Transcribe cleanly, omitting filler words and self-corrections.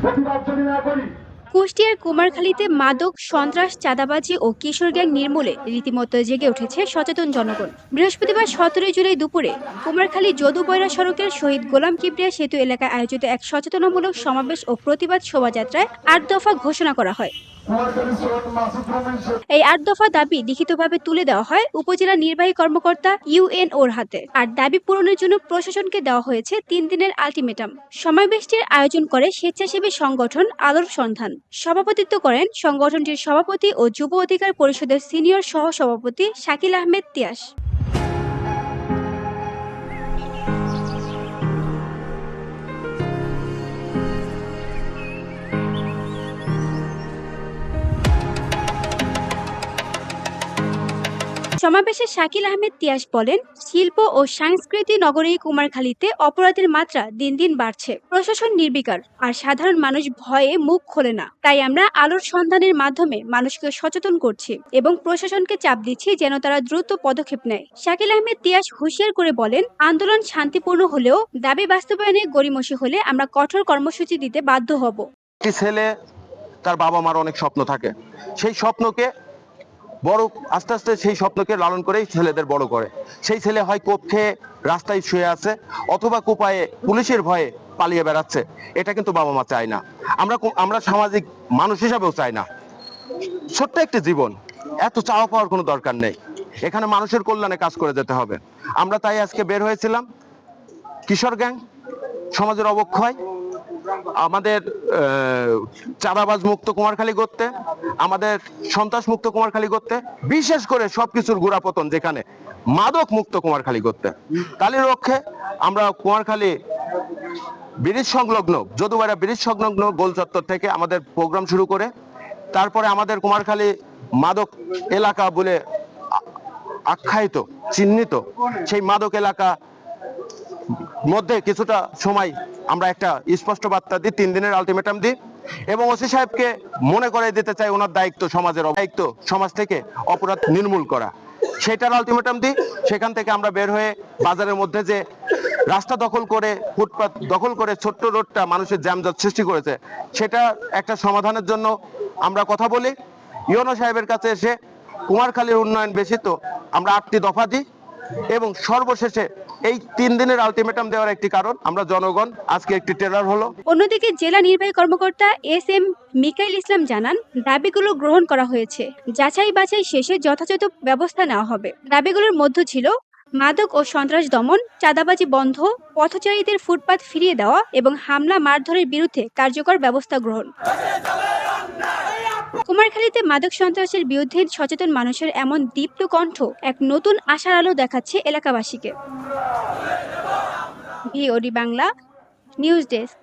প্রতিবাদ যদি না করি। কুষ্টিয়ার কুমারখালীতে মাদক, সন্ত্রাস, চাঁদাবাজি ও কিশোর গ্যাং নির্মূলে রীতিমতো জেগে উঠেছে সচেতন জনগণ। বৃহস্পতিবার ১৭ জুলাই দুপুরে কুমারখালী যদুবৈরা সড়কের শহীদ গোলাম কিবরিয়া সেতু এলাকায় আয়োজিত এক সচেতনামূলক সমাবেশ ও প্রতিবাদ শোভাযাত্রায় ৮ দফা ঘোষণা করা হয়। এই ৮ দফা দাবি লিখিতভাবে তুলে দেওয়া হয় উপজেলা নির্বাহী কর্মকর্তা ইউএনওর হাতে। আর দাবি পূরণের জন্য প্রশাসনকে দেওয়া হয়েছে ৩ দিনের আলটিমেটাম। সমাবেশটির আয়োজন করে স্বেচ্ছাসেবী সংগঠন আলোর সন্ধান। সভাপতিত্ব করেন সংগঠনটির সভাপতি ও যুব অধিকার পরিষদের সিনিয়র সহ সভাপতি শাকিল আহমেদ তিয়াস। সমাবেশে শাকিল আহমেদ তিয়াস বলেন, শিল্প ও সংস্কৃতি নগরী কুমারখালীতে অপরাধের মাত্রা দিন দিন বাড়ছে। প্রশাসন নির্বিকার, আর সাধারণ মানুষ ভয়ে মুখ খোলে না। তাই আমরা আলোর সন্ধানের মাধ্যমে মানুষকে সচেতন করছি এবং প্রশাসনকে চাপ দিচ্ছি যেন তারা দ্রুত পদক্ষেপ নেয়। শাকিল আহমেদ তিয়াস হুঁশিয়ার করে বলেন, আন্দোলন শান্তিপূর্ণ হলেও দাবি বাস্তবায়নে গড়িমসি হলে আমরা কঠোর কর্মসূচি দিতে বাধ্য হব। একটি ছেলে, তার বাবা মার অনেক স্বপ্ন থাকে, সেই স্বপ্নকে বড় আস্তে আস্তে সেই স্বপ্নকে লালন করেই ছেলেদের বড় করে। সেই ছেলে হয় কোপ খেয়ে রাস্তায় শুয়ে আছে, অথবা কোপায়ে পুলিশের ভয়ে পালিয়ে বেড়াচ্ছে। এটা কিন্তু বাবা মা চায় না, আমরা সামাজিক মানুষ হিসাবেও চাই না। ছোট্ট একটি জীবন, এত চাওয়া পাওয়ার কোনো দরকার নেই। এখানে মানুষের কল্যাণে কাজ করে যেতে হবে। আমরা তাই আজকে বের হয়েছিলাম কিশোর গ্যাং, সমাজের অবক্ষয়, আমাদের চাঁদাবাজ মুক্ত কুমারখালী করতে, আমাদের সন্ত্রাস মুক্ত কুমারখালী করতে, বিশেষ করে সবকিছুর গোড়াপতন যেখানে মাদক মুক্ত কুমারখালী করতে। তারই লক্ষ্যে আমরা কুমারখালী ব্রিজ সংলগ্ন, যদুবৈরা ব্রিজ সংলগ্ন গোল চত্বর থেকে আমাদের প্রোগ্রাম শুরু করে, তারপরে আমাদের কুমারখালী মাদক এলাকা বলে আখ্যায়িত, চিহ্নিত সেই মাদক এলাকা মধ্যে কিছুটা সময় আমরা একটা স্পষ্ট বার্তা দিই, ৩ দিনের আলটিমেটাম দিই এবং ওসি সাহেবকে মনে করে দিতে চাই ওনার দায়িত্ব, সমাজের দায়িত্ব সমাজ থেকে অপরাধ নির্মূল করা। সেটার আলটিমেটাম দিই। সেখান থেকে আমরা বের হয়ে বাজারের মধ্যে যে রাস্তা দখল করে, ফুটপাত দখল করে ছোট্ট রোডটা মানুষের জ্যামজট সৃষ্টি করেছে, সেটা একটা সমাধানের জন্য আমরা কথা বলি। ইউনো সাহেবের কাছে এসে কুমারখালীর উন্নয়ন বেশি, তো আমরা ৮টি দফা দিই এবং সর্বশেষে এই ৩ দিনের আলটিমেটাম দেওয়ার একটি কারণ, আমরা জনগণ আজকে একটি টেরার হলো। অন্যদিকে জেলা নির্বাহী কর্মকর্তা এস.এম. মিকাইল ইসলাম জানান, দাবিগুলো গ্রহণ করা হয়েছে। যাচাই বাছাই শেষে যথাযথ ব্যবস্থা নেওয়া হবে। দাবিগুলোর মধ্যে ছিল মাদক ও সন্ত্রাস দমন, চাঁদাবাজি বন্ধ, পথচারীদের ফুটপাত ফিরিয়ে দেওয়া এবং হামলা মারধরের বিরুদ্ধে কার্যকর ব্যবস্থা গ্রহণ। কুমারখালীতে মাদক সন্ত্রাসের বিরুদ্ধে সচেতন মানুষের এমন দীপ্ত কণ্ঠ এক নতুন আশার আলো দেখাচ্ছে এলাকাবাসীকে। VOD Bangla news desk.